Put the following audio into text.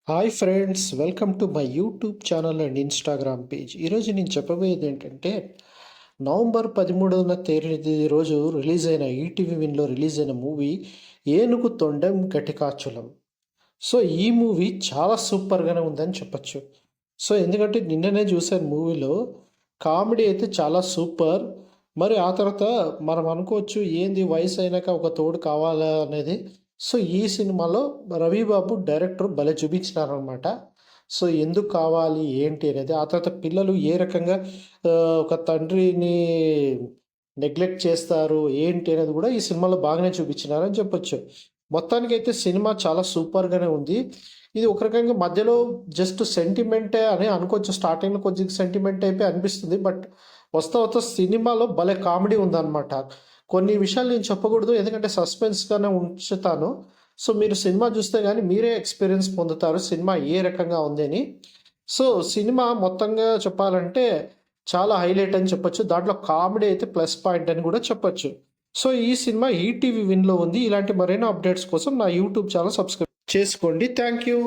Hi friends, welcome to my YouTube channel and Instagram page. ఈరోజు నేను చెప్పబోయేది ఏంటంటే, నవంబర్ 13న తేదీ రోజు రిలీజ్ అయిన ఈటీవీ విన్లో రిలీజ్ అయిన మూవీ ఏనుగు తొండం ఘటికాచులం. సో ఈ మూవీ చాలా సూపర్గానే ఉందని చెప్పచ్చు. సో ఎందుకంటే నిన్ననే చూసాను మూవీలో కామెడీ అయితే చాలా సూపర్. మరి ఆ తర్వాత మనం అనుకోవచ్చు ఏంది వయసు అయినాక ఒక తోడు కావాలా అనేది. సో ఈ సినిమాలో రవిబాబు డైరెక్టర్ భలే చూపించినారనమాట. సో ఎందుకు కావాలి ఏంటి అనేది, ఆ తర్వాత పిల్లలు ఏ రకంగా ఒక తండ్రిని నెగ్లెక్ట్ చేస్తారు ఏంటి అనేది కూడా ఈ సినిమాలో బాగానే చూపించినారని చెప్పొచ్చు. మొత్తానికైతే సినిమా చాలా సూపర్గానే ఉంది. ఇది ఒక రకంగా మధ్యలో జస్ట్ సెంటిమెంటే అని అనుకోవచ్చు. స్టార్టింగ్లో కొంచెం సెంటిమెంట్ అయిపోయి అనిపిస్తుంది. బట్ వస్తా వస్తా సినిమాలో భలే కామెడీ ఉందన్నమాట. కొన్ని విషయాలు నేను చెప్పకూడదు, ఎందుకంటే సస్పెన్స్గానే ఉంచుతాను. సో మీరు సినిమా చూస్తే కానీ మీరే ఎక్స్పీరియన్స్ పొందుతారు సినిమా ఏ రకంగా ఉంది అని. సో సినిమా మొత్తంగా చెప్పాలంటే చాలా హైలైట్ అని చెప్పొచ్చు. దాంట్లో కామెడీ అయితే ప్లస్ పాయింట్ అని కూడా చెప్పొచ్చు. సో ఈ సినిమా ఈటీవీ విన్లో ఉంది. ఇలాంటి మరెన్నో అప్డేట్స్ కోసం నా యూట్యూబ్ ఛానల్ సబ్స్క్రైబ్ చేసుకోండి. Thank you.